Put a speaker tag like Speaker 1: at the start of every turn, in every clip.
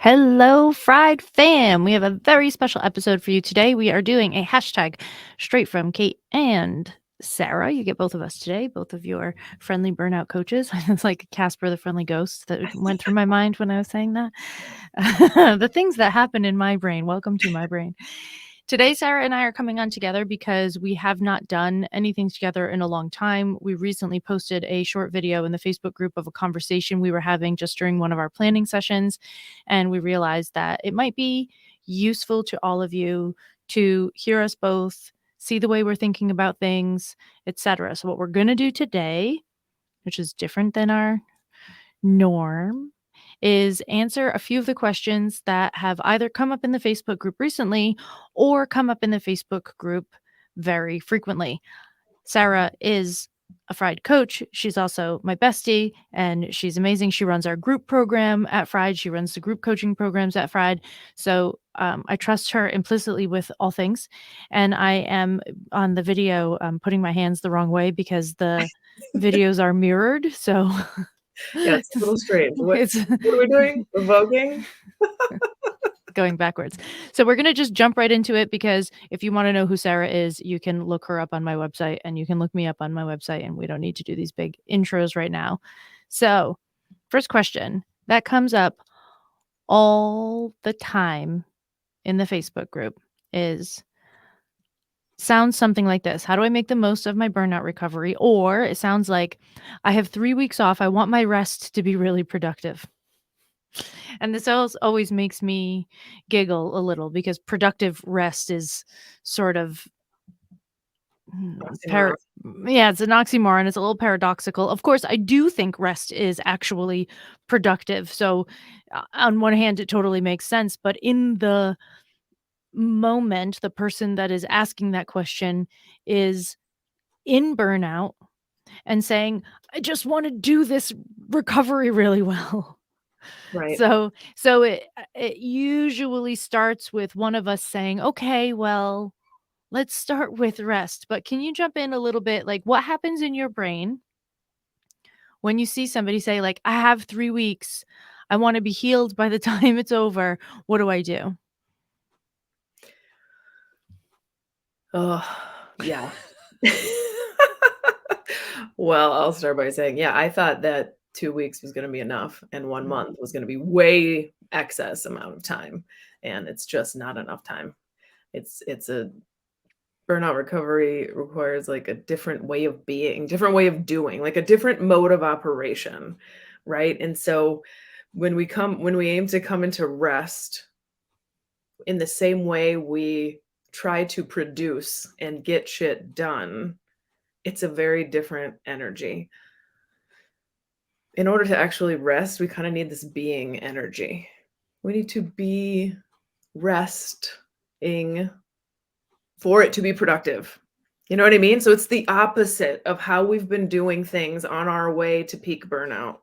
Speaker 1: Hello, Fried Fam. We have a very special episode for you today. We are doing a hashtag straight from Cait and Sarah. You get both of us today, both of your friendly burnout coaches. It's like Casper the Friendly Ghost that went through my mind when I was saying that. The things that happen in my brain. Welcome to my brain. Today, Sarah and I are coming on together because we have not done anything together in a long time. We recently posted a short video in the Facebook group of a conversation we were having just during one of our planning sessions. And we realized that it might be useful to all of you to hear us both, see the way we're thinking about things, etc. So, what we're going to do today, which is different than our norm, is answer a few of the questions that have either come up in the Facebook group recently or come up in the Facebook group very frequently. Sarah is a Fried coach. She's also my bestie and she's amazing. She runs our group program at Fried. She runs the group coaching programs at Fried. So I trust her implicitly with all things. And I am on the video putting my hands the wrong way because the videos are mirrored. So
Speaker 2: Yeah, it's a little strange. What
Speaker 1: it's
Speaker 2: are we doing? We're voguing?
Speaker 1: going backwards. So we're going to just jump right into it because if you want to know who Sarah is, you can look her up on my website and you can look me up on my website, and we don't need to do these big intros right now. So, first question that comes up all the time in the Facebook group is sounds something like this. How do I make the most of my burnout recovery? Or it sounds like I have 3 weeks off. I want my rest to be really productive. And this always makes me giggle a little because productive rest is sort of
Speaker 2: Oxymoron.
Speaker 1: yeah, it's an oxymoron. It's a little paradoxical. Of course, I do think rest is actually productive. So, on one hand, it totally makes sense. But in the moment, the person that is asking that question is in burnout and saying, I just want to do this recovery really well.
Speaker 2: Right.
Speaker 1: So it usually starts with one of us saying, "Okay, well, let's start with rest." But can you jump in a little bit? Like, what happens in your brain when you see somebody say, like, "I have 3 weeks. I wanna be healed by the time it's over. What do I do?"
Speaker 2: Oh, yeah. Well, I'll start by saying, yeah, I thought that 2 weeks was gonna be enough and 1
Speaker 1: Mm.
Speaker 2: month was gonna be way excess amount of time, and it's just not enough time. It's a burnout recovery requires, like, a different way of being, different way of doing, like, a different mode of operation, right? And so, when we aim to come into rest in the same way we try to produce and get shit done, it's a very different energy. In order to actually rest, we kind of need this being energy. We need to be resting for it to be productive. You know what I mean? So it's the opposite of how we've been doing things on our way to peak burnout.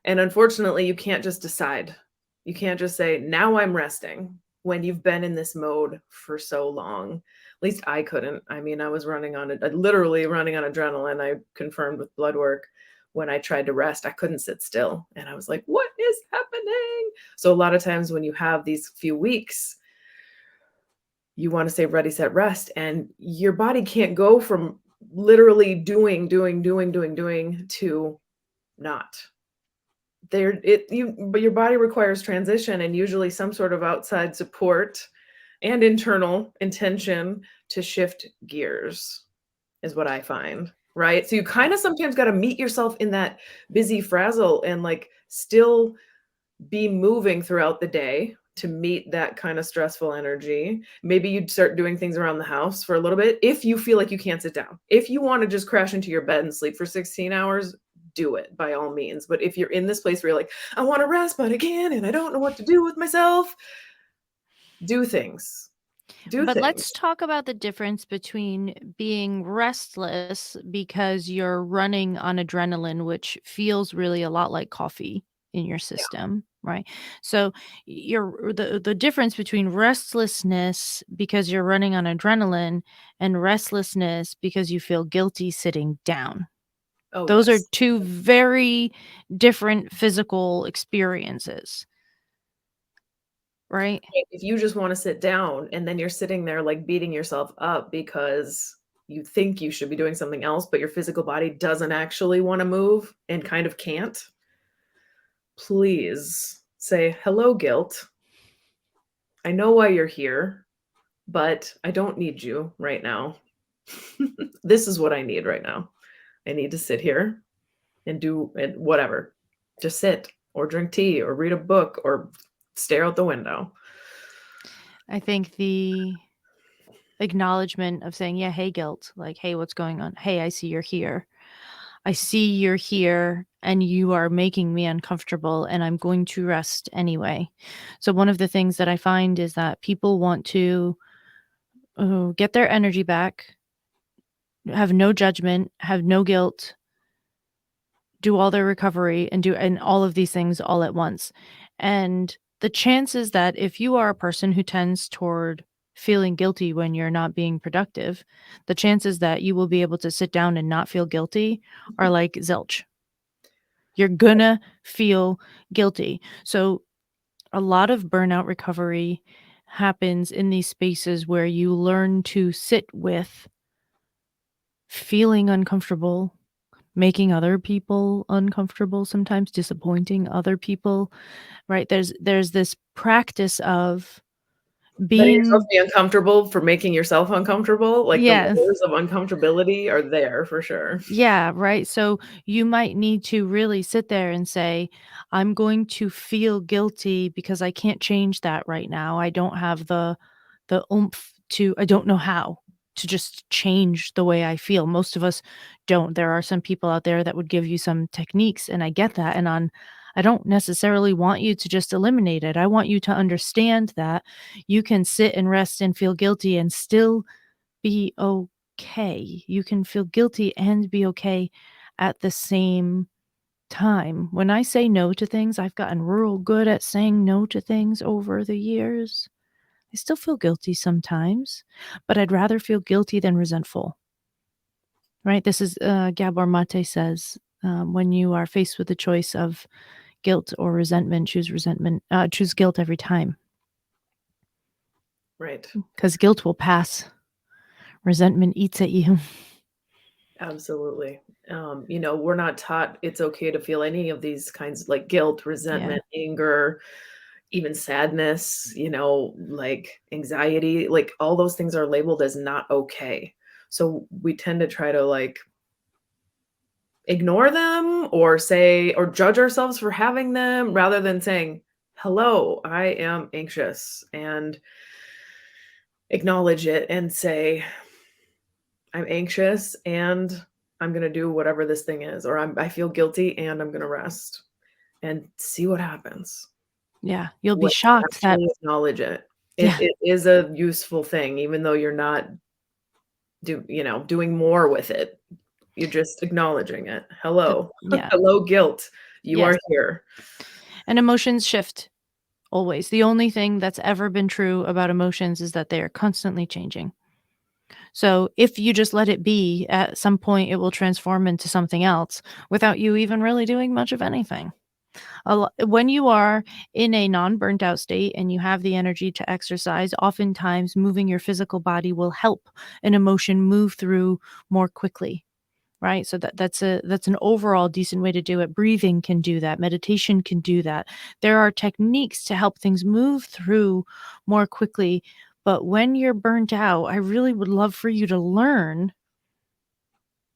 Speaker 2: And unfortunately, you can't just decide. You can't just say, now I'm resting when you've been in this mode for so long. At least I couldn't. I mean, I was running on it, literally running on adrenaline. I confirmed with blood work when I tried to rest, I couldn't sit still. And I was like, what is happening? So a lot of times when you have these few weeks, you want to say ready, set, rest. And your body can't go from literally doing to not there it you but your body requires transition and usually some sort of outside support and internal intention to shift gears is what I find, right? So you kind of sometimes got to meet yourself in that busy frazzle and like still be moving throughout the day to meet that kind of stressful energy. Maybe you'd start doing things around the house for a little bit if you feel like you can't sit down. If you want to just crash into your bed and sleep for 16 hours, do it by all means. But if you're in this place where you're like, I want to rest, but I can't, and I don't know what to do with myself, do things. Do
Speaker 1: But let's
Speaker 2: things.
Speaker 1: talk about the difference between being restless because you're running on adrenaline, which feels really a lot like coffee in your
Speaker 2: Yeah.
Speaker 1: system, right? So the difference between restlessness because you're running on adrenaline and restlessness because you feel guilty sitting down.
Speaker 2: Oh,
Speaker 1: Those are
Speaker 2: yes.
Speaker 1: two very different physical experiences. Right.
Speaker 2: If you just wanna sit down and then you're sitting there, like, beating yourself up because you think you should be doing something else, but your physical body doesn't actually wanna move and kind of can't, please say, "Hello, guilt. I know why you're here, but I don't need you right now. This is what I need right now. I need to sit here and do and whatever. Just sit or drink tea or read a book or stare out the window."
Speaker 1: I think the acknowledgement of saying, yeah, hey, guilt, like, hey, what's going on? Hey, I see you're here. I see you're here and you are making me uncomfortable and I'm going to rest anyway. So, one of the things that I find is that people want to get their energy back, have no judgment, have no guilt, do all their recovery and all of these things all at once. And the chances that if you are a person who tends toward feeling guilty when you're not being productive, the chances that you will be able to sit down and not feel guilty are like zilch. You're gonna feel guilty. So a lot of burnout recovery happens in these spaces where you learn to sit with feeling uncomfortable, making other people uncomfortable, sometimes disappointing other people, right? There's this practice of
Speaker 2: Letting yourself
Speaker 1: being
Speaker 2: be uncomfortable for making yourself uncomfortable, like, the
Speaker 1: yes.
Speaker 2: layers of uncomfortability are there for sure.
Speaker 1: Yeah, right. So you might need to really sit there and say, I'm going to feel guilty because I can't change that right now. I don't have the oomph to I don't know how to just change the way I feel. Most of us don't. There are some people out there that would give you some techniques and I get that I don't necessarily want you to just eliminate it. I want you to understand that you can sit and rest and feel guilty and still be okay. You can feel guilty and be okay at the same time. When I say no to things, I've gotten real good at saying no to things over the years. I still feel guilty sometimes, but I'd rather feel guilty than resentful, right? This is Gabor Mate says, when you are faced with the choice of guilt or resentment, choose guilt every time
Speaker 2: Right.
Speaker 1: because guilt will pass. Resentment eats at you.
Speaker 2: Absolutely. We're not taught it's okay to feel any of these kinds like guilt,
Speaker 1: Yeah.
Speaker 2: resentment, anger, even sadness, like anxiety, like all those things are labeled as not okay. So we tend to try to like ignore them or say or judge ourselves for having them rather than saying, "Hello, I am anxious," and acknowledge it and say, "I'm anxious and I'm going to do whatever this thing is," or I feel guilty and I'm going to rest and see what happens.
Speaker 1: Yeah. You'll be
Speaker 2: When you
Speaker 1: shocked that
Speaker 2: actually acknowledge it. It
Speaker 1: yeah.
Speaker 2: it is a useful thing even though you're not doing more with it. You're just acknowledging it. "Hello.
Speaker 1: Yeah.
Speaker 2: Hello, guilt. You
Speaker 1: Yes.
Speaker 2: are here."
Speaker 1: And emotions shift always. The only thing that's ever been true about emotions is that they are constantly changing. So if you just let it be, at some point it will transform into something else without you even really doing much of anything. When you are in a non burnt out state and you have the energy to exercise, oftentimes moving your physical body will help an emotion move through more quickly. Right? So that's an overall decent way to do it. Breathing can do that. Meditation can do that. There are techniques to help things move through more quickly. But when you're burnt out, I really would love for you to learn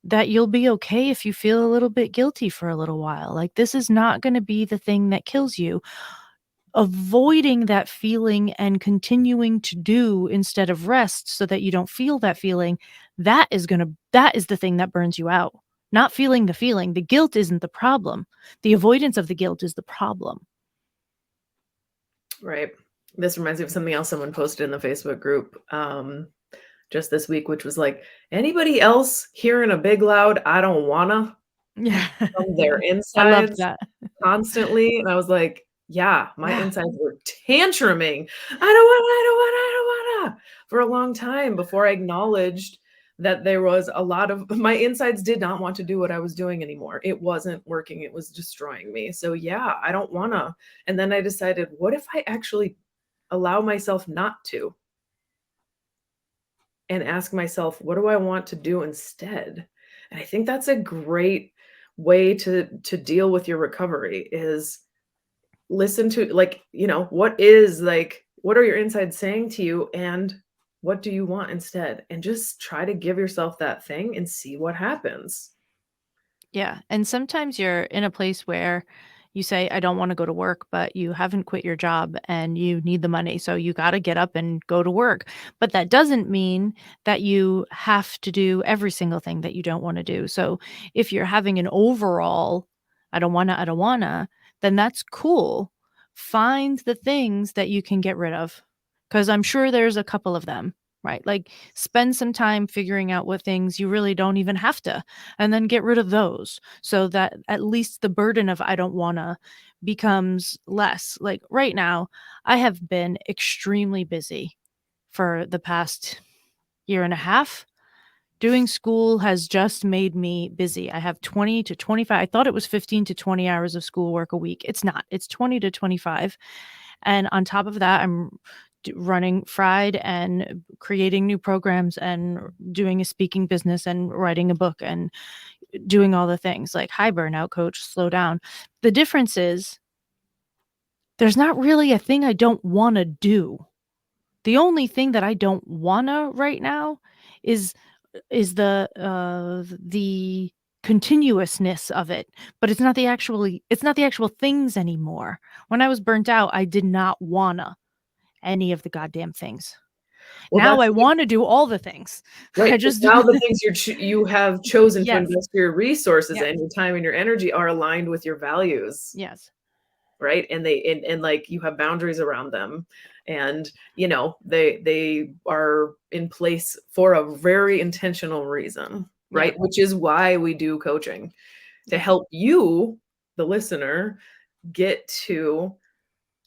Speaker 1: that you'll be okay if you feel a little bit guilty for a little while. Like, this is not going to be the thing that kills you. Avoiding that feeling and continuing to do instead of rest so that you don't feel that feeling, that is the thing that burns you out. Not feeling the feeling. The guilt isn't the problem. The avoidance of the guilt is the problem.
Speaker 2: Right. This reminds me of something else someone posted in the Facebook group, just this week, which was like, "Anybody else hearing a big loud, 'I don't wanna,'
Speaker 1: Yeah.
Speaker 2: from their
Speaker 1: I love
Speaker 2: insides
Speaker 1: that.
Speaker 2: constantly?" And I was like, "Yeah, my
Speaker 1: Yeah.
Speaker 2: insides were tantruming. I don't wanna," for a long time before I acknowledged that there was a lot of my insides did not want to do what I was doing anymore. It wasn't working, it was destroying me. So, yeah, I don't wanna. And then I decided, what if I actually allow myself not to, and ask myself, what do I want to do instead? And I think that's a great way to deal with your recovery is listen to, like, what are your insides saying to you, and what do you want instead? And just try to give yourself that thing and see what happens.
Speaker 1: Yeah, and sometimes you're in a place where you say, "I don't wanna go to work," but you haven't quit your job and you need the money, so you gotta get up and go to work. But that doesn't mean that you have to do every single thing that you don't wanna do. So if you're having an overall, I don't wanna," then that's cool. Find the things that you can get rid of, because 'cause I'm sure there's a couple of them, right? Like, spend some time figuring out what things you really don't even have to, and then get rid of those so that at least the burden of "I don't wanna" becomes less. Like, right now, I have been extremely busy for the past year and a half. Doing school has just made me busy. I have 20 to 25, I thought it was 15 to 20 hours of schoolwork a week. It's not. It's 20 to 25, and on top of that, I'm running Fried and creating new programs and doing a speaking business and writing a book and doing all the things. Like, "Hi, burnout coach, slow down." The difference is there's not really a thing I don't wanna do. The only thing that I don't wanna right now is the continuousness of it, but it's not the actual things anymore. When I was burnt out, I did not wanna any of the goddamn things.
Speaker 2: Well,
Speaker 1: Now
Speaker 2: that's
Speaker 1: I wanna do all the things.
Speaker 2: right,
Speaker 1: I
Speaker 2: 'cause
Speaker 1: just
Speaker 2: now the things you have chosen to
Speaker 1: Yes,
Speaker 2: invest your resources
Speaker 1: yes,
Speaker 2: and your time and your energy are aligned with your values,
Speaker 1: yes,
Speaker 2: right? And like you have boundaries around them, and they are in place for a very intentional reason,
Speaker 1: yeah,
Speaker 2: right? Which is why we do coaching, to
Speaker 1: yeah.
Speaker 2: help you, the listener, get to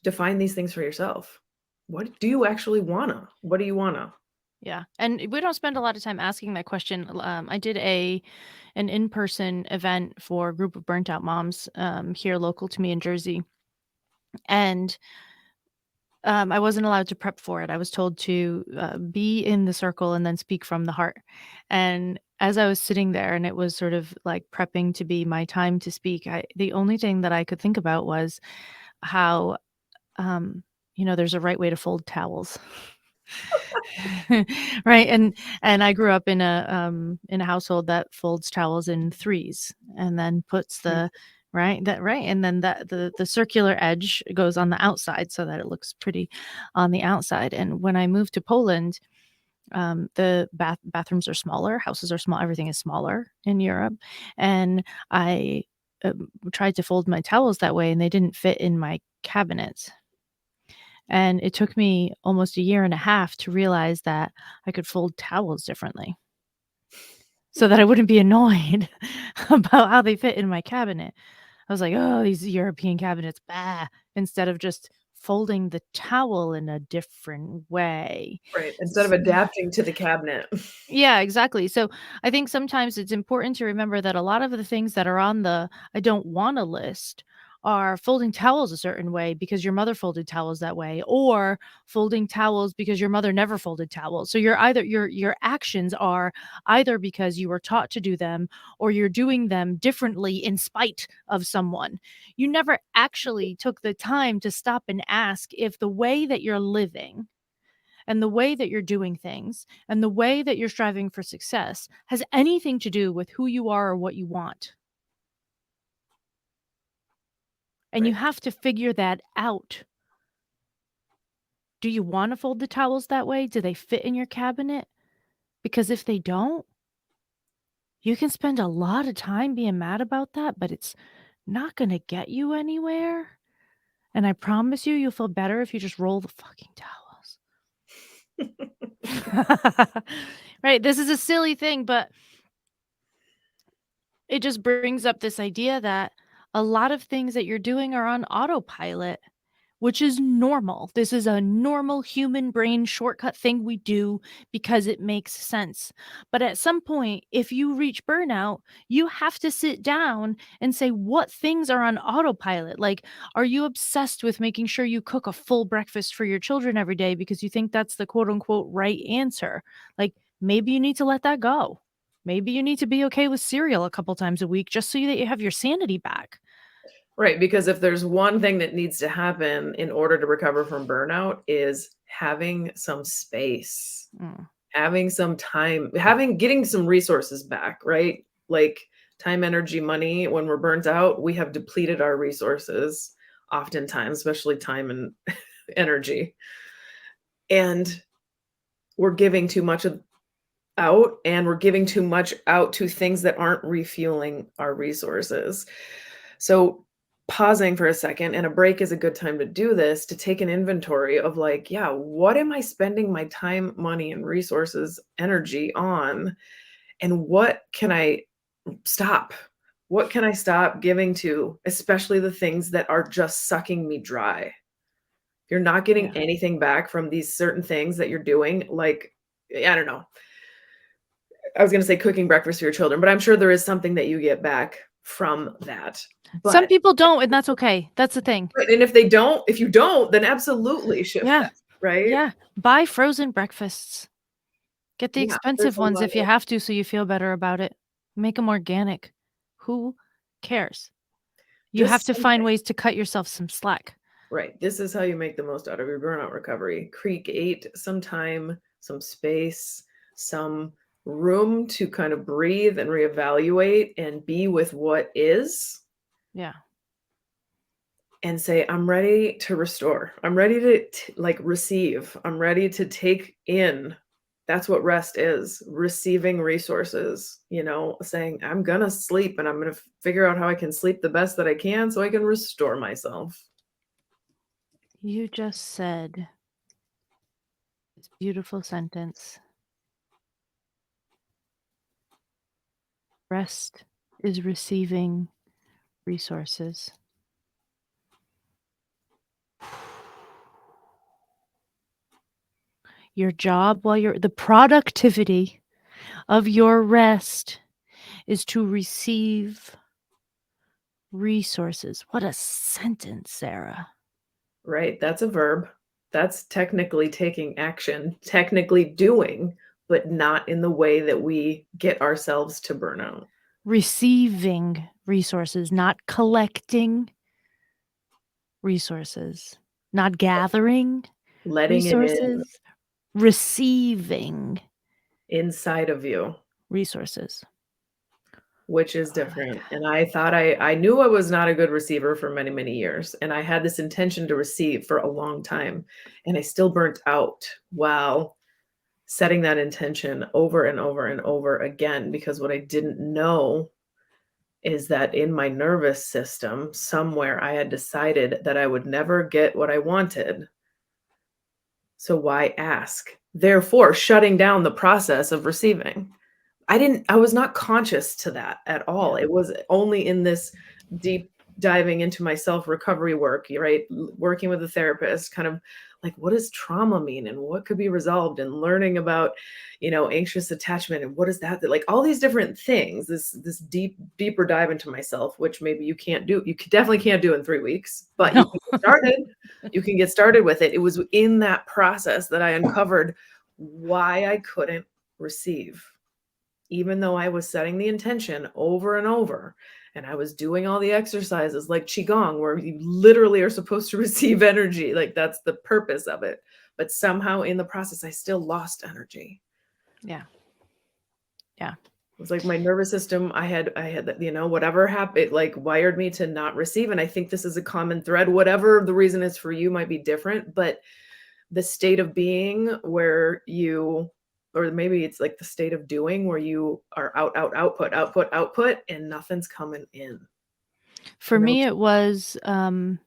Speaker 2: define these things for yourself. What do you actually wanna? What do you wanna?
Speaker 1: Yeah, and we don't spend a lot of time asking that question. I did an in-person event for a group of burnt out moms here local to me in Jersey, and I wasn't allowed to prep for it. I was told to be in the circle and then speak from the heart. And as I was sitting there, and it was sort of like prepping to be my time to speak, the only thing that I could think about was how um, there's a right way to fold towels. Right, and I grew up in a household that folds towels in threes and then puts
Speaker 2: Mm,
Speaker 1: the right, and then the circular edge goes on the outside so that it looks pretty on the outside. And when I moved to Poland, the bathrooms are smaller, houses are small, everything is smaller in Europe, and I tried to fold my towels that way, and they didn't fit in my cabinet. And it took me almost a year and a half to realize that I could fold towels differently so that I wouldn't be annoyed about how they fit in my cabinet. I was like, "Oh, these European cabinets, bah," instead of just folding the towel in a different way.
Speaker 2: right, instead of adapting to the cabinet.
Speaker 1: Yeah, exactly. So I think sometimes it's important to remember that a lot of the things that are on the "I don't wanna" list are folding towels a certain way because your mother folded towels that way, or folding towels because your mother never folded towels. So you're either your actions are either because you were taught to do them, or you're doing them differently in spite of someone. You never actually took the time to stop and ask if the way that you're living and the way that you're doing things and the way that you're striving for success has anything to do with who you are or what you want. And you
Speaker 2: Right.
Speaker 1: have to figure that out. Do you want to fold the towels that way? Do they fit in your cabinet? Because if they don't, you can spend a lot of time being mad about that, but it's not going to get you anywhere. And I promise you, you'll feel better if you just roll the fucking towels. Right? This is a silly thing, but it just brings up this idea that a lot of things that you're doing are on autopilot, which is normal. This is a normal human brain shortcut thing we do because it makes sense. But at some point, if you reach burnout, you have to sit down and say what things are on autopilot. Like, are you obsessed with making sure you cook a full breakfast for your children every day because you think that's the quote unquote right answer? Like, maybe you need to let that go. Maybe you need to be okay with cereal a couple times a week just so that you have your sanity back.
Speaker 2: Right, because if there's one thing that needs to happen in order to recover from burnout is having some space,
Speaker 1: Mm,
Speaker 2: having some time, getting some resources back, right? Like time, energy, money. When we're burnt out, we have depleted our resources oftentimes, especially time and energy. And we're giving too much out, and we're giving too much out to things that aren't refueling our resources. So pausing for a second, and a break is a good time to do this, to take an inventory of like, yeah, what am I spending my time, money, and resources, energy on? And what can I stop? What can I stop giving to, especially the things that are just sucking me dry? You're not
Speaker 1: yeah.
Speaker 2: getting anything back from these certain things that you're doing. Like, I don't know. I was going to say cooking breakfast for your children, but I'm sure there is something that you get back from that.
Speaker 1: Some
Speaker 2: But
Speaker 1: people don't, and that's okay. That's the thing.
Speaker 2: right, and if you don't, then absolutely shift
Speaker 1: Yeah.
Speaker 2: that, right?
Speaker 1: Yeah. Buy frozen breakfasts. Get the
Speaker 2: Yeah, there's
Speaker 1: expensive
Speaker 2: a
Speaker 1: ones
Speaker 2: lot
Speaker 1: if you
Speaker 2: of
Speaker 1: have to so you feel better about it. Make them organic. Who cares? You have
Speaker 2: just
Speaker 1: to find
Speaker 2: something.
Speaker 1: ways to cut yourself some slack.
Speaker 2: Right. This is how you make the most out of your burnout recovery. Create some time, some space, some room to kind of breathe and reevaluate and be with what is,
Speaker 1: Yeah.
Speaker 2: and say, I'm ready to restore. I'm ready to like receive. I'm ready to take in. That's what rest is, receiving resources, saying, I'm going to sleep and I'm going to figure out how I can sleep the best that I can so I can restore myself.
Speaker 1: You just said this beautiful sentence. Rest is receiving resources. Your job the productivity of your rest is to receive resources. What a sentence, Sarah.
Speaker 2: Right? That's a verb. That's technically taking action, technically doing, but not in the way that we get ourselves to burnout.
Speaker 1: Receiving resources, not collecting resources, not gathering
Speaker 2: Letting it in
Speaker 1: resources, receiving
Speaker 2: inside of you,
Speaker 1: resources.
Speaker 2: which is
Speaker 1: I like
Speaker 2: different.
Speaker 1: that.
Speaker 2: And I thought I knew I was not a good receiver for many, many years. And I had this intention to receive for a long time. And I still burnt out while setting that intention over and over and over again, because what I didn't know is that in my nervous system, somewhere I had decided that I would never get what I wanted. So why ask? Therefore, shutting down the process of receiving. I was not conscious to that at all.
Speaker 1: Yeah.
Speaker 2: It was only in this deep diving into my self recovery work, right? Working with a therapist, kind of like, what does trauma mean and what could be resolved, and learning about, anxious attachment and what is that, like all these different things, this deeper dive into myself, which maybe definitely can't do in 3 weeks, but you
Speaker 1: No.
Speaker 2: can get started. You can get started with it. It was in that process that I uncovered why I couldn't receive, even though I was setting the intention over and over, and I was doing all the exercises like Qigong, where you literally are supposed to receive energy. Like that's the purpose of it. But somehow in the process, I still lost energy.
Speaker 1: Yeah. Yeah.
Speaker 2: It was like my nervous system, I had, whatever happened, it like wired me to not receive. And I think this is a common thread. Whatever the reason is for you might be different, but the state of being where you, or maybe it's like the state of doing where you are output, and nothing's coming in.
Speaker 1: For
Speaker 2: No.
Speaker 1: me, it was an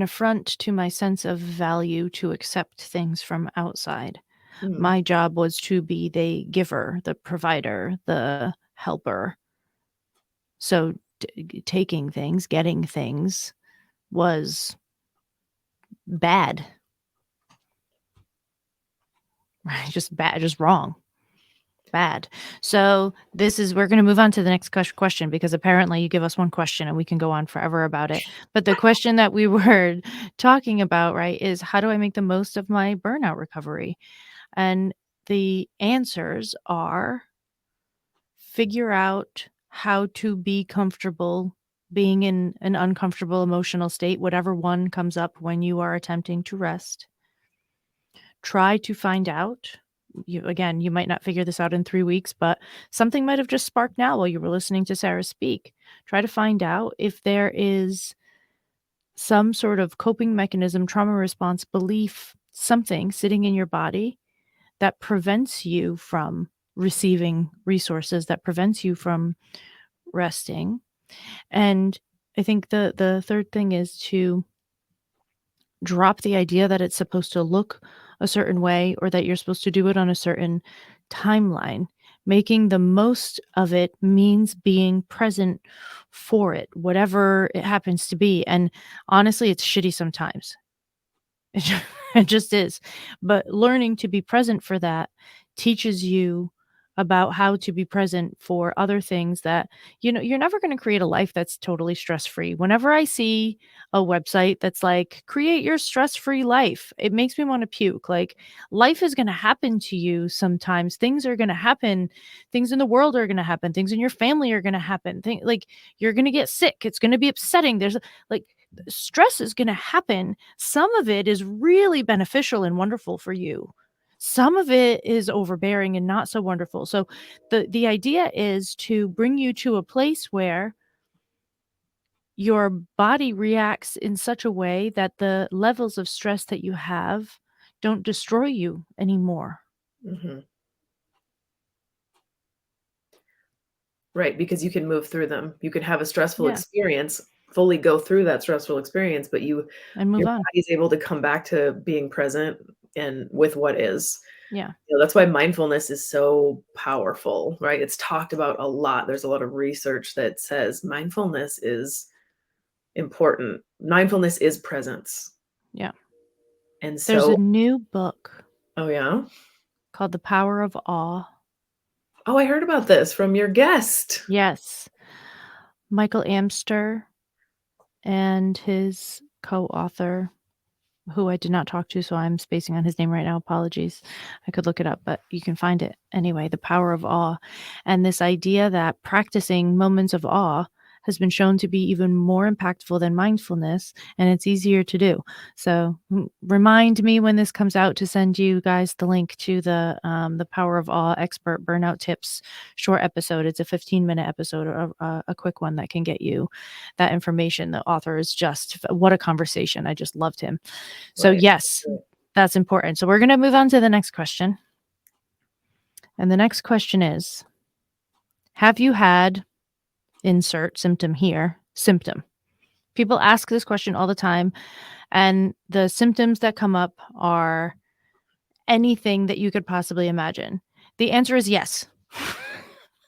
Speaker 1: affront to my sense of value to accept things from outside.
Speaker 2: Mm,
Speaker 1: My job was to be the giver, the provider, the helper. So taking things, getting things, was bad. Right? Just bad, just wrong. Bad. So we're going to move on to the next question because apparently you give us one question and we can go on forever about it. But the question that we were talking about, right, is how do I make the most of my burnout recovery? And the answers are figure out how to be comfortable being in an uncomfortable emotional state, whatever one comes up when you are attempting to rest. Try to find out. You might not figure this out in 3 weeks, but something might have just sparked now while you were listening to Sarah speak. Try to find out if there is some sort of coping mechanism, trauma response, belief, something sitting in your body that prevents you from receiving resources, that prevents you from resting. And I think the third thing is to drop the idea that it's supposed to look a certain way or that you're supposed to do it on a certain timeline. Making the most of it means being present for it, whatever it happens to be. And honestly, it's shitty sometimes. It just is. But learning to be present for that teaches you about how to be present for other things that, you're never going to create a life that's totally stress free. Whenever I see a website that's like, create your stress free life, it makes me want to puke. Like, life is going to happen to you sometimes. Things are going to happen. Things in the world are going to happen. Things in your family are going to happen. Like, you're going to get sick. It's going to be upsetting. There's like, stress is going to happen. Some of it is really beneficial and wonderful for you. Some of it is overbearing and not so wonderful. So the idea is to bring you to a place where your body reacts in such a way that the levels of stress that you have don't destroy you anymore.
Speaker 2: Mhm. Right, because you can move through them. You can have a stressful
Speaker 1: Yeah,
Speaker 2: experience, fully go through that stressful experience, but
Speaker 1: and move
Speaker 2: your
Speaker 1: on.
Speaker 2: body's able to come back to being present and with what is.
Speaker 1: Yeah,
Speaker 2: That's why mindfulness is so powerful, right? It's talked about a lot. There's a lot of research that says mindfulness is important. Mindfulness is presence.
Speaker 1: yeah.
Speaker 2: And
Speaker 1: There's a
Speaker 2: so
Speaker 1: new book
Speaker 2: oh, yeah?
Speaker 1: called The Power of Awe.
Speaker 2: Oh, I heard about this from your guest.
Speaker 1: Yes. Michael Amster and his co-author, who I did not talk to, so I'm spacing on his name right now. Apologies. I could look it up, but you can find it. Anyway, The Power of Awe. And this idea that practicing moments of awe has been shown to be even more impactful than mindfulness, and it's easier to do. So remind me when this comes out to send you guys the link to the Power of Awe expert burnout tips short episode. It's a 15-minute episode, a quick one that can get you that information. The author is just what a conversation. I just loved him. So
Speaker 2: Right.
Speaker 1: yes, that's important. So we're going to move on to the next question. And the next question is, have you had insert symptom here, symptom? People ask this question all the time, and the symptoms that come up are anything that you could possibly imagine. The answer is yes.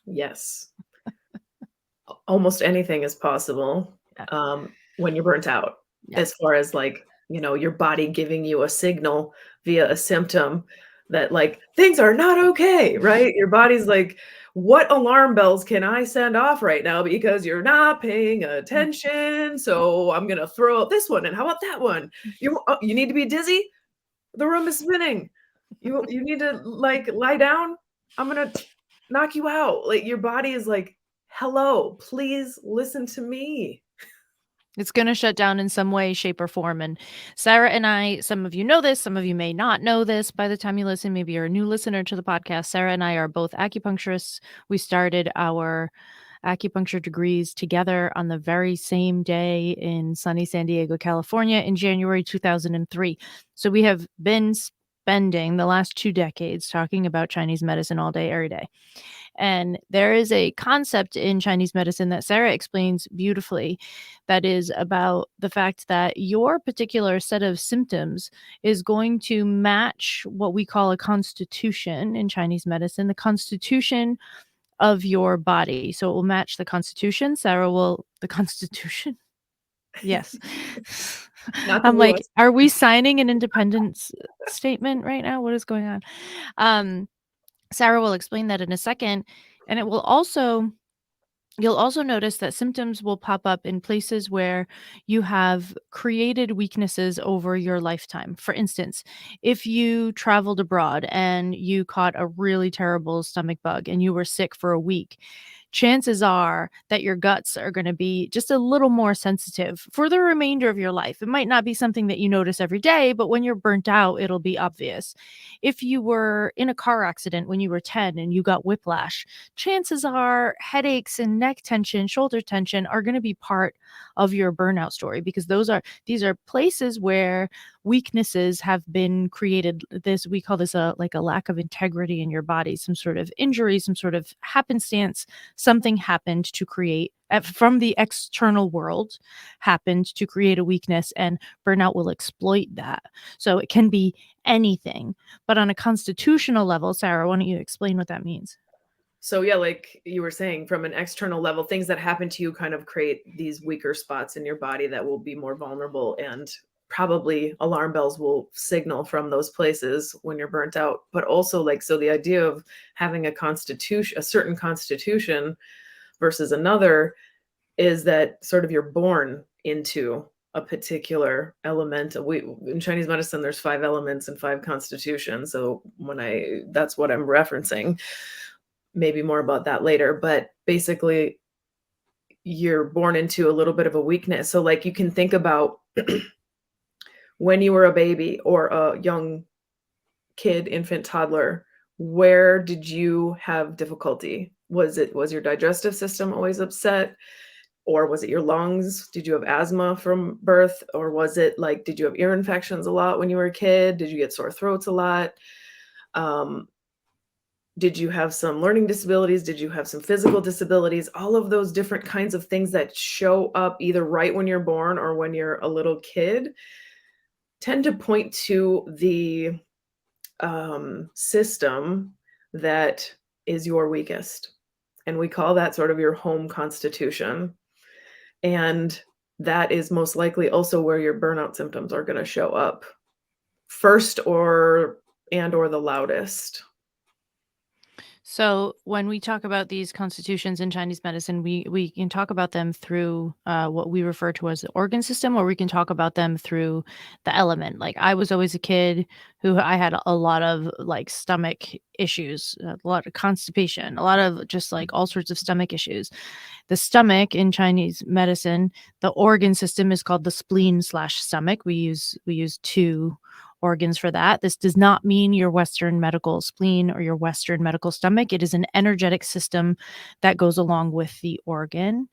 Speaker 2: Yes. Almost anything is possible,
Speaker 1: Yeah.
Speaker 2: when you're burnt out,
Speaker 1: Yeah.
Speaker 2: as far as, like, your body giving you a signal via a symptom that, like, things are not okay, right? Your body's like, "What alarm bells can I send off right now because you're not paying attention? So I'm gonna throw out this one, and how about that one? You need to be dizzy? The room is spinning. You need to, like, lie down? I'm gonna knock you out." Like, your body is like, "Hello, please listen to me."
Speaker 1: It's going to shut down in some way, shape, or form. And Sarah and I, some of you know this, some of you may not know this by the time you listen. Maybe you're a new listener to the podcast. Sarah and I are both acupuncturists. We started our acupuncture degrees together on the very same day in sunny San Diego, California in January 2003. So we have been spending the last 2 decades talking about Chinese medicine all day, every day. And there is a concept in Chinese medicine that Sarah explains beautifully that is about the fact that your particular set of symptoms is going to match what we call a constitution in Chinese medicine, the constitution of your body. So it will match the constitution. The constitution. Yes.
Speaker 2: Not the
Speaker 1: I'm like,
Speaker 2: newest.
Speaker 1: are we signing an independence statement right now? What is going on? Sarah will explain that in a second. And it will also, you'll also notice that symptoms will pop up in places where you have created weaknesses over your lifetime. For instance, if you traveled abroad and you caught a really terrible stomach bug and you were sick for a week, chances are that your guts are going to be just a little more sensitive for the remainder of your life. It might not be something that you notice every day, but when you're burnt out, it'll be obvious. If you were in a car accident when you were 10 and you got whiplash, chances are headaches and neck tension, shoulder tension are going to be part of your burnout story, because these are places where weaknesses have been created. This, we call this a like a lack of integrity in your body, some sort of injury, some sort of happenstance. Something happened to create from the external world, happened to create a weakness, and burnout will exploit that. So it can be anything. But on a constitutional level, Sarah, why don't you explain what that means?
Speaker 2: So yeah, like you were saying, from an external level, things that happen to you kind of create these weaker spots in your body that will be more vulnerable, and probably alarm bells will signal from those places when you're burnt out. But also, like, so the idea of having a constitution, a certain constitution versus another, is that sort of you're born into a particular element. We, in Chinese medicine, there's 5 elements and 5 constitutions. So that's what I'm referencing. Maybe more about that later, but basically you're born into a little bit of a weakness. So like you can think about when you were a baby or a young kid, infant, toddler, where did you have difficulty? Was your digestive system always upset? Or was it your lungs? Did you have asthma from birth? Or was it like, did you have ear infections a lot when you were a kid? Did you get sore throats a lot? Um, did you have some learning disabilities? Did you have some physical disabilities? All of those different kinds of things that show up either right when you're born or when you're a little kid tend to point to the system that is your weakest. And we call that sort of your home constitution. And that is most likely also where your burnout symptoms are going to show up first, or the loudest.
Speaker 1: So when we talk about these constitutions in Chinese medicine, we can talk about them through what we refer to as the organ system, or we can talk about them through the element. Like, I was always a kid who I had a lot of like stomach issues, a lot of constipation, a lot of just like all sorts of stomach issues. The stomach in Chinese medicine, the organ system is called the spleen/stomach. We use two organs for that. This does not mean your Western medical spleen or your Western medical stomach. It is an energetic system that goes along with the organ.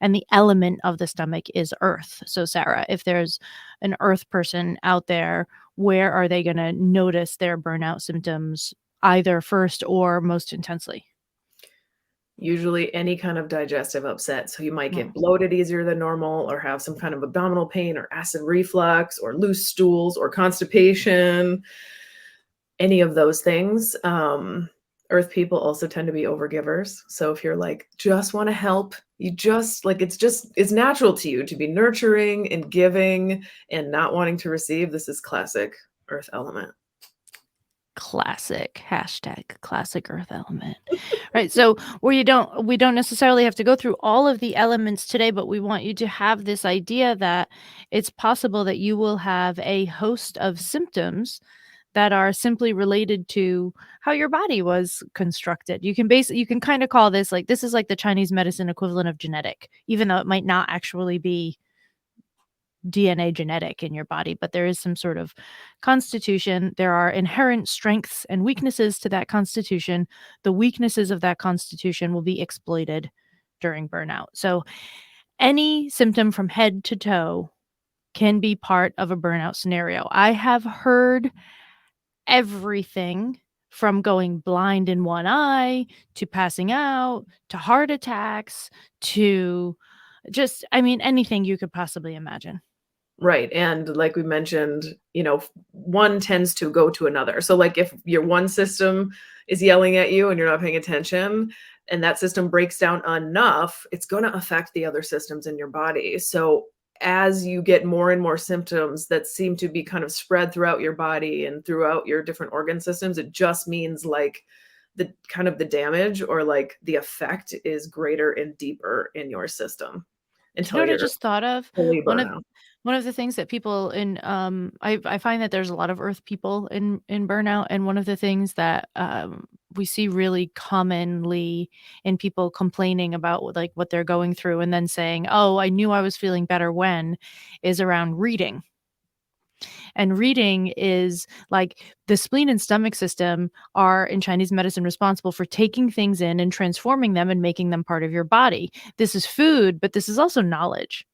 Speaker 1: And the element of the stomach is earth. So, Sarah, if there's an earth person out there, where are they going to notice their burnout symptoms either first or most intensely?
Speaker 2: Usually any kind of digestive upset. So you might
Speaker 1: Mm.
Speaker 2: get bloated easier than normal, or have some kind of abdominal pain, or acid reflux, or loose stools, or constipation, any of those things. Earth people also tend to be overgivers. So if you're like, just want to help, you just like, it's natural to you to be nurturing and giving and not wanting to receive. This is classic earth element.
Speaker 1: Classic, hashtag classic earth element. Right. So we don't necessarily have to go through all of the elements today, but we want you to have this idea that it's possible that you will have a host of symptoms that are simply related to how your body was constructed. You can kind of call this like, this is like the Chinese medicine equivalent of genetic, even though it might not actually be DNA genetic in your body, but there is some sort of constitution. There are inherent strengths and weaknesses to that constitution. The weaknesses of that constitution will be exploited during burnout. So, any symptom from head to toe can be part of a burnout scenario. I have heard everything from going blind in one eye to passing out to heart attacks to just, I mean, anything you could possibly imagine.
Speaker 2: Right. And like we mentioned, one tends to go to another. So like if your one system is yelling at you and you're not paying attention, and that system breaks down enough, it's going to affect the other systems in your body. So as you get more and more symptoms that seem to be kind of spread throughout your body and throughout your different organ systems, it just means like the kind of the damage or like the effect is greater and deeper in your system
Speaker 1: Do you know
Speaker 2: until
Speaker 1: what I
Speaker 2: you're
Speaker 1: just thought of?
Speaker 2: fully
Speaker 1: One of
Speaker 2: burnout.
Speaker 1: one of the things that people in I find that there's a lot of earth people in burnout, and one of the things that we see really commonly in people complaining about like what they're going through and then saying, "Oh, I knew I was feeling better when," is around reading. And reading is like the spleen and stomach system are in Chinese medicine responsible for taking things in and transforming them and making them part of your body. This is food, but this is also knowledge.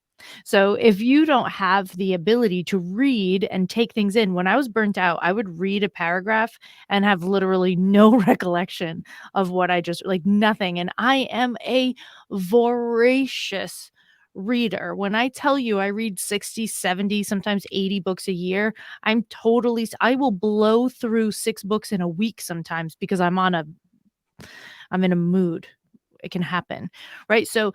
Speaker 1: So if you don't have the ability to read and take things in, when I was burnt out, I would read a paragraph and have literally no recollection of what I just like nothing. And I am a voracious reader. When I tell you I read 60, 70, sometimes 80 books a year, I will blow through 6 books in a week sometimes because I'm in a mood. It can happen, right? So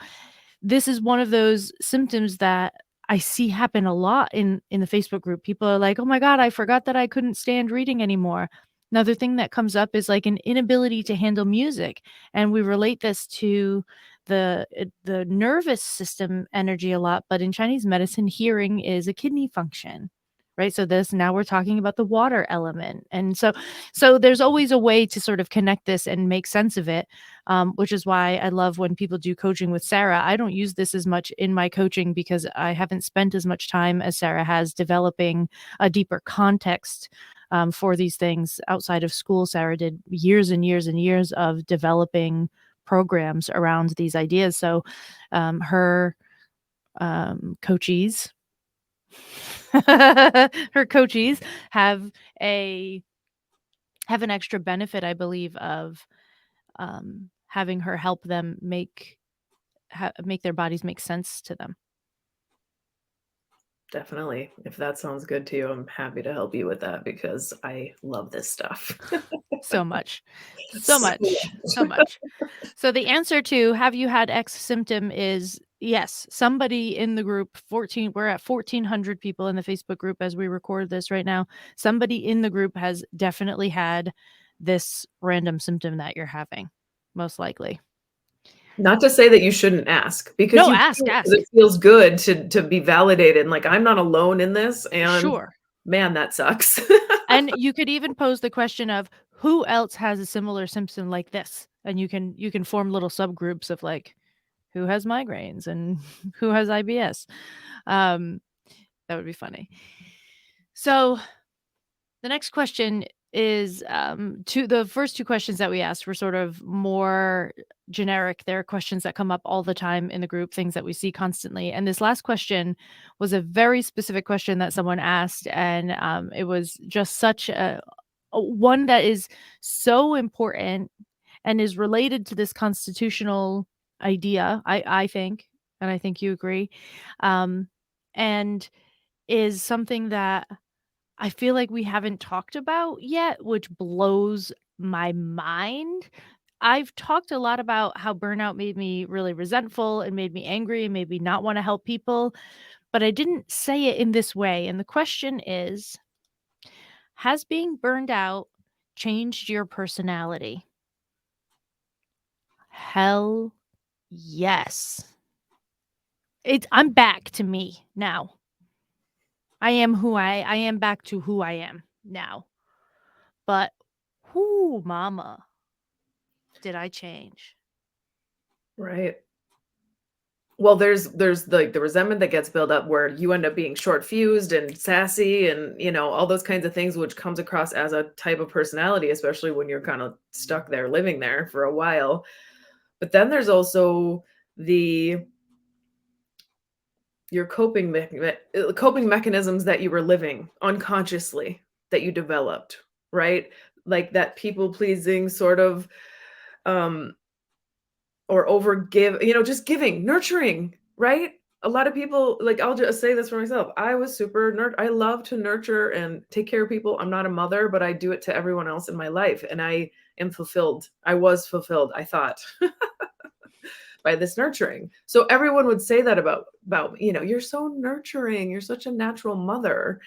Speaker 1: this is one of those symptoms that I see happen a lot in the Facebook group. People are like, "Oh my god, I forgot that I couldn't stand reading anymore." Another thing that comes up is like an inability to handle music, and we relate this to the nervous system energy a lot, but in Chinese medicine, hearing is a kidney function. Right? So this now we're talking about the water element. And so there's always a way to sort of connect this and make sense of it, which is why I love when people do coaching with Sarah. I don't use this as much in my coaching because I haven't spent as much time as Sarah has developing a deeper context for these things outside of school. Sarah did years and years and years of developing programs around these ideas. So her coachees, her coachees have a have an extra benefit, I believe, of having her help them make their bodies make sense to them.
Speaker 2: Definitely. If that sounds good to you, I'm happy to help you with that because I love this stuff.
Speaker 1: So much. So
Speaker 2: So
Speaker 1: much. So much. So the answer to have you had X symptom is yes, somebody in the group 14 we're at 1,400 people in the Facebook group as we record this right now. Somebody in the group has definitely had this random symptom that you're having, most likely.
Speaker 2: not to say that you shouldn't ask because
Speaker 1: No,
Speaker 2: you
Speaker 1: ask,
Speaker 2: should, 'cause it
Speaker 1: ask.
Speaker 2: feels good to be validated and like I'm not alone in this and
Speaker 1: Sure.
Speaker 2: man, that sucks.
Speaker 1: And you could even pose the question of who else has a similar symptom like this? And you can form little subgroups of like who has migraines and who has IBS. Um, that would be funny. So the next question is to the first two questions that we asked were sort of more generic. They're questions that come up all the time in the group, things that we see constantly. And this last question was a very specific question that someone asked, and it was just such a one that is so important and is related to this constitutional idea. I think, and I think you agree, um, and is something that I feel like we haven't talked about yet, which blows my mind. I've talked a lot about how burnout made me really resentful and made me angry and made me not want to help people, but I didn't say it in this way. And the question is, has being burned out changed your personality? Hell yes. I'm back to me now. I am back to who I am now. But whoo mama, did I change?
Speaker 2: Right. Well, there's like the resentment that gets built up where you end up being short fused and sassy and all those kinds of things, which comes across as a type of personality, especially when you're kind of stuck there living there for a while. But then there's also the your coping mechanisms that you were living unconsciously that you developed, right? Like that people pleasing sort of um or over give, just giving, nurturing, right? A lot of people, like, I'll just say this for myself. I was super I love to nurture and take care of people. I'm not a mother, but I do it to everyone else in my life. And I am fulfilled. I was fulfilled, I thought, by this nurturing. So everyone would say that about me, you're so nurturing, you're such a natural mother.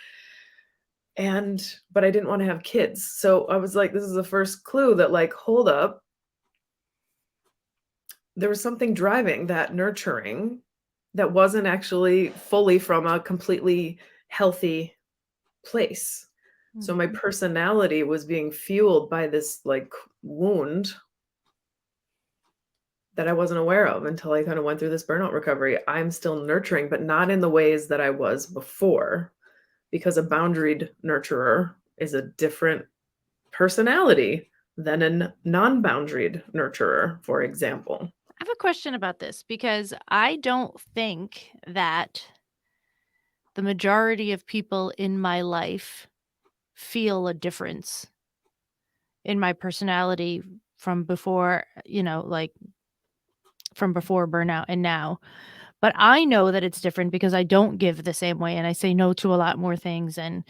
Speaker 2: But I didn't want to have kids. So I was like, this is the first clue that, like, hold up, there was something driving that nurturing that wasn't actually fully from a completely healthy place. So my
Speaker 1: Mhm.
Speaker 2: personality was being fueled by this, like, wound that I wasn't aware of until I kind of went through this burnout recovery. I'm still nurturing, but not in the ways that I was before, because a boundaried nurturer is a different personality than a non-boundaried nurturer, for example.
Speaker 1: I have a question about this because I don't think that the majority of people in my life feel a difference in my personality from before, like from before burnout and now. But I know that it's different because I don't give the same way and I say no to a lot more things. And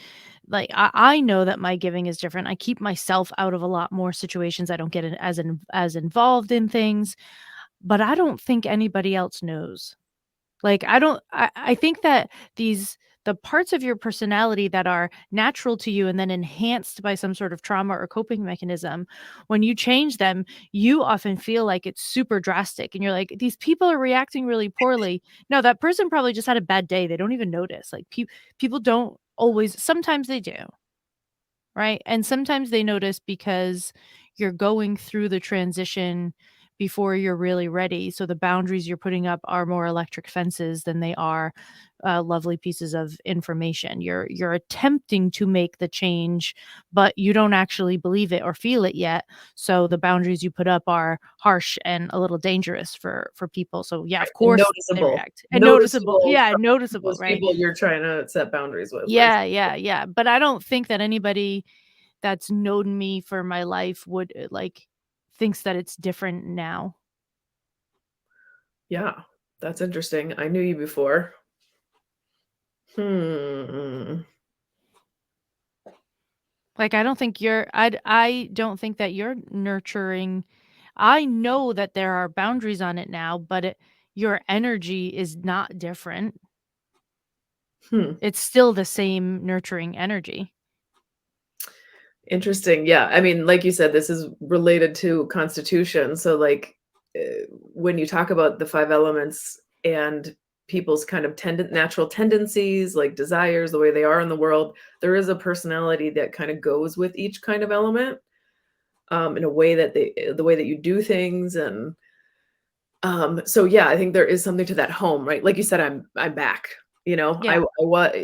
Speaker 1: like, I know that my giving is different. I keep myself out of a lot more situations. I don't get as involved in things, but I don't think anybody else knows. Like, I think that the parts of your personality that are natural to you and then enhanced by some sort of trauma or coping mechanism, when you change them, you often feel like it's super drastic and you're like, "These people are reacting really poorly." No, that person probably just had a bad day. They don't even notice. Like, people don't always, sometimes they do. Right? And sometimes they notice because you're going through the transition before you're really ready. So the boundaries you're putting up are more electric fences than they are lovely pieces of information. You're attempting to make the change, but you don't actually believe it or feel it yet. So the boundaries you put up are harsh and a little dangerous for people. So yeah, of
Speaker 2: And
Speaker 1: course they
Speaker 2: noticeable.
Speaker 1: react. And noticeable.
Speaker 2: Noticeable
Speaker 1: Yeah,
Speaker 2: from
Speaker 1: noticeable,
Speaker 2: those
Speaker 1: right?
Speaker 2: people you're trying to set boundaries with, for
Speaker 1: Yeah,
Speaker 2: example.
Speaker 1: yeah, yeah. But I don't think that anybody that's known me for my life would, like, thinks that it's different now.
Speaker 2: Yeah, that's interesting. I knew you before. Hmm.
Speaker 1: Like, I don't think that you're nurturing. I know that there are boundaries on it now, but your energy is not different.
Speaker 2: Hmm.
Speaker 1: It's still the same nurturing energy.
Speaker 2: Interesting. Yeah. I mean, like you said, this is related to constitution. So, like, when you talk about the five elements and people's kind of natural tendencies, like desires, the way they are in the world, there is a personality that kind of goes with each kind of element, in a way that the way that you do things. And so yeah, I think there is something to that home, right? Like you said, I'm back. I
Speaker 1: Yeah,
Speaker 2: was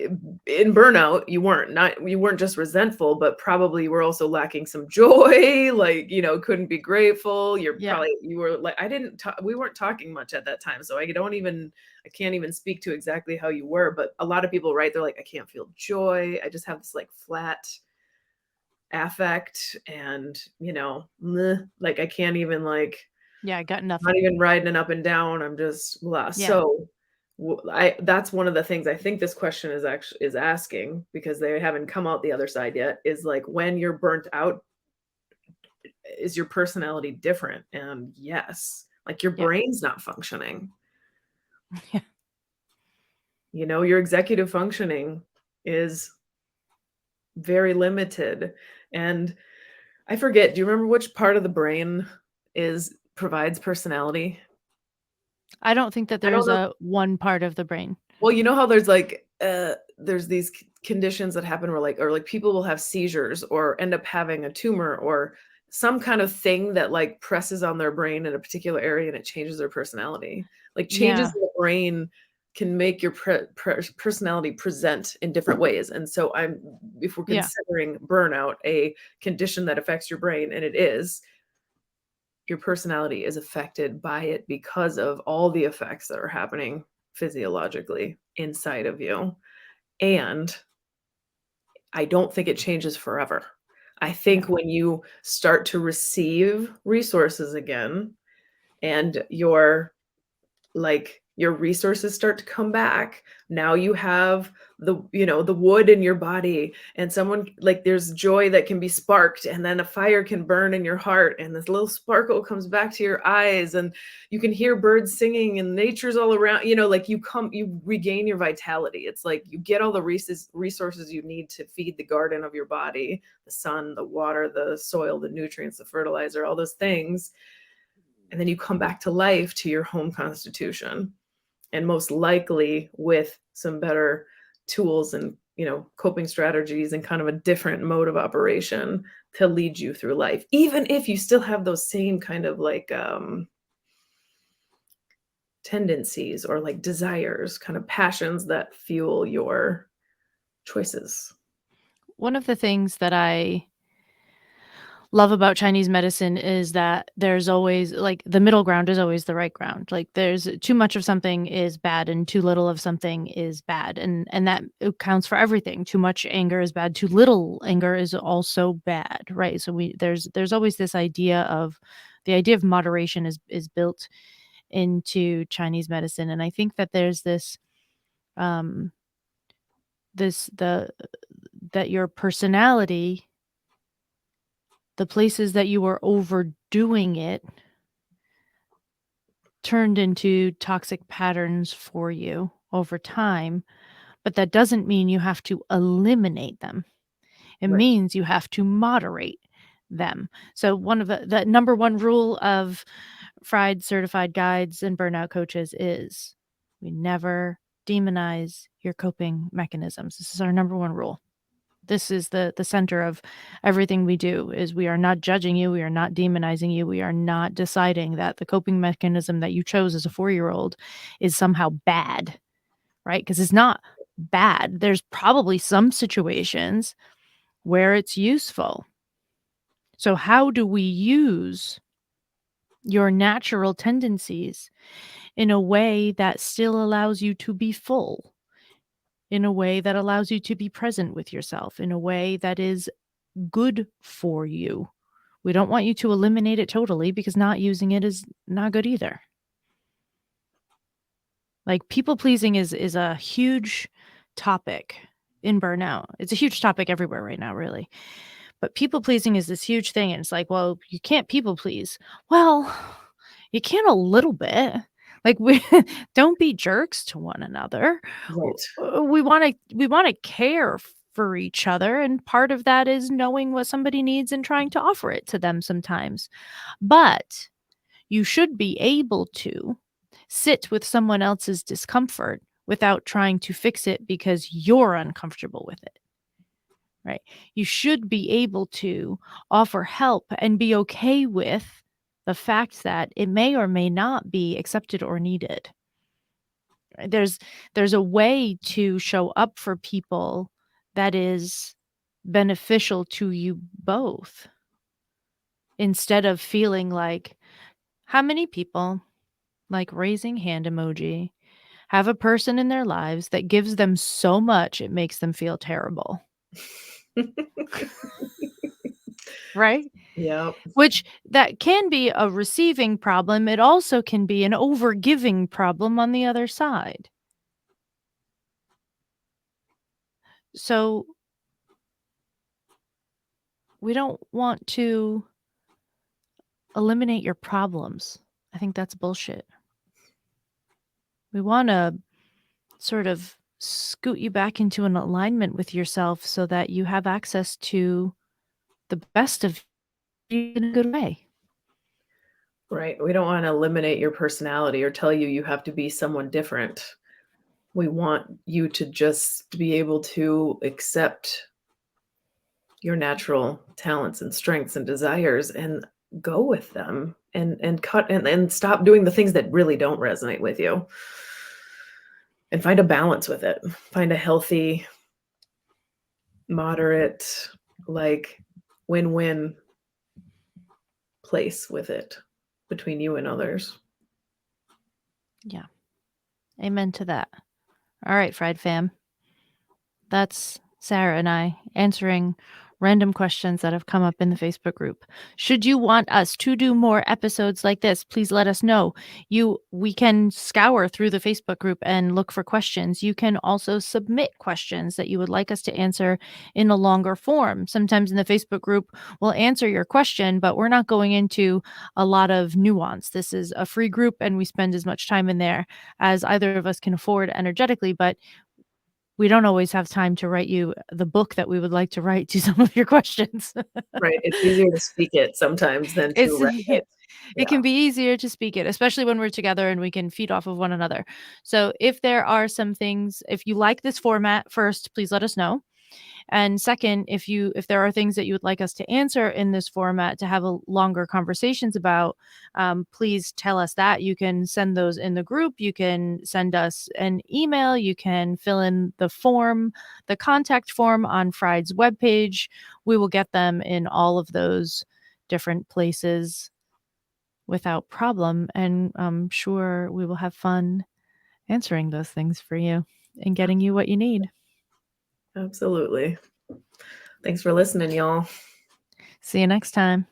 Speaker 2: in burnout. You weren't just resentful, but probably you were also lacking some joy. Like, couldn't be grateful.
Speaker 1: yeah,
Speaker 2: You were like, I didn't talk, we weren't talking much at that time, so I can't even speak to exactly how you were. But a lot of people, right? They're like, I can't feel joy. I just have this, like, flat affect, and meh, like, I can't even, like,
Speaker 1: yeah, I got
Speaker 2: not
Speaker 1: nothing.
Speaker 2: even riding it up and down, I'm just blah.
Speaker 1: Yeah,
Speaker 2: So, I that's one of the things I think this question is asking, because they haven't come out the other side yet, is like, when you're burnt out, is your personality different? And yes, like, your
Speaker 1: yeah,
Speaker 2: brain's not functioning.
Speaker 1: yeah.
Speaker 2: Your executive functioning is very limited. And I forget, do you remember which part of the brain is provides personality?
Speaker 1: I don't think that
Speaker 2: I don't
Speaker 1: there's
Speaker 2: know.
Speaker 1: a one part of the brain.
Speaker 2: Well, you know how there's, like, there's these conditions that happen where, like, or like, people will have seizures or end up having a tumor or some kind of thing that, like, presses on their brain in a particular area, and it changes their personality. Like, changes
Speaker 1: Yeah,
Speaker 2: in the brain can make your personality present in different ways. And so, if we're
Speaker 1: yeah,
Speaker 2: considering burnout a condition that affects your brain, and it is, your personality is affected by it because of all the effects that are happening physiologically inside of you. And I don't think it changes forever. I think
Speaker 1: yeah,
Speaker 2: when you start to receive resources again, and you're, like, your resources start to come back. Now you have the wood in your body, and someone, like, there's joy that can be sparked, and then a fire can burn in your heart, and this little sparkle comes back to your eyes, and you can hear birds singing, and nature's all around, like, you regain your vitality. It's like you get all the resources you need to feed the garden of your body, the sun, the water, the soil, the nutrients, the fertilizer, all those things. And then you come back to life, to your home constitution, and most likely with some better tools and coping strategies and kind of a different mode of operation to lead you through life, even if you still have those same kind of like tendencies or like desires, kind of passions that fuel your choices.
Speaker 1: One of the things that I love about Chinese medicine is that there's always like the middle ground is always the right ground. Like there's too much of something is bad and too little of something is bad. And that it counts for everything. Too much anger is bad, too little anger is also bad, right? So there's always this idea of the idea of moderation is built into Chinese medicine. And I think that there's this um this the that your personality, the places that you were overdoing it, turned into toxic patterns for you over time, but that doesn't mean you have to eliminate them. It
Speaker 2: Right.
Speaker 1: means you have to moderate them. So one of the number one rule of fried certified guides and burnout coaches is we never demonize your coping mechanisms. This is our number one rule. This is the center of everything we do is we are not judging you, we are not demonizing you, we are not deciding that the coping mechanism that you chose as a 4-year-old is somehow bad, right? Because it's not bad. There's probably some situations where it's useful. So how do we use your natural tendencies in a way that still allows you to be full, in a way that allows you to be present with yourself, in a way that is good for you? We don't want you to eliminate it totally because not using it is not good either. Like people pleasing is a huge topic in burnout. It's a huge topic everywhere right now, really. But people pleasing is this huge thing. And it's like, well, you can't people please. Well, you can a little bit. Like we don't be jerks to one another.
Speaker 2: Right.
Speaker 1: We want to care for each other, and part of that is knowing what somebody needs and trying to offer it to them sometimes. But you should be able to sit with someone else's discomfort without trying to fix it because you're uncomfortable with it. Right? You should be able to offer help and be okay with the fact that it may or may not be accepted or needed. Right? There's a way to show up for people that is beneficial to you both, instead of feeling like, how many people, like raising hand emoji, have a person in their lives that gives them so much it makes them feel terrible, right?
Speaker 2: Yep.
Speaker 1: Which that can be a receiving problem. It also can be an overgiving problem on the other side. So we don't want to eliminate your problems. I think that's bullshit. We want to sort of scoot you back into an alignment with yourself so that you have access to the best of you in a good way.
Speaker 2: Right. We don't want to eliminate your personality or tell you have to be someone different. We want you to just be able to accept your natural talents and strengths and desires and go with them, and cut and stop doing the things that really don't resonate with you, and find a balance with it. Find a healthy, moderate, like, win-win place with it between you and others.
Speaker 1: Yeah. Amen to that. All right, Fried Fam. That's Sarah and I answering random questions that have come up in the Facebook group. Should you want us to do more episodes like this, please let us know. We can scour through the Facebook group and look for questions. You can also submit questions that you would like us to answer in a longer form. Sometimes in the Facebook group, we'll answer your question, but we're not going into a lot of nuance. This is a free group and we spend as much time in there as either of us can afford energetically, but we don't always have time to write you the book that we would like to write to some of your questions.
Speaker 2: Right, it's easier to speak it sometimes than to
Speaker 1: It's
Speaker 2: write
Speaker 1: yeah,
Speaker 2: it.
Speaker 1: it
Speaker 2: Yeah.
Speaker 1: can be easier to speak it, especially when we're together and we can feed off of one another. So if there are some things, if you like this format, first, please let us know. And second, if there are things that you would like us to answer in this format to have a longer conversations about, please tell us that. You can send those in the group. You can send us an email. You can fill in the form, the contact form on Fried's webpage. We will get them in all of those different places without problem. And I'm sure we will have fun answering those things for you and getting you what you need.
Speaker 2: Absolutely. Thanks for listening, y'all.
Speaker 1: See you next time.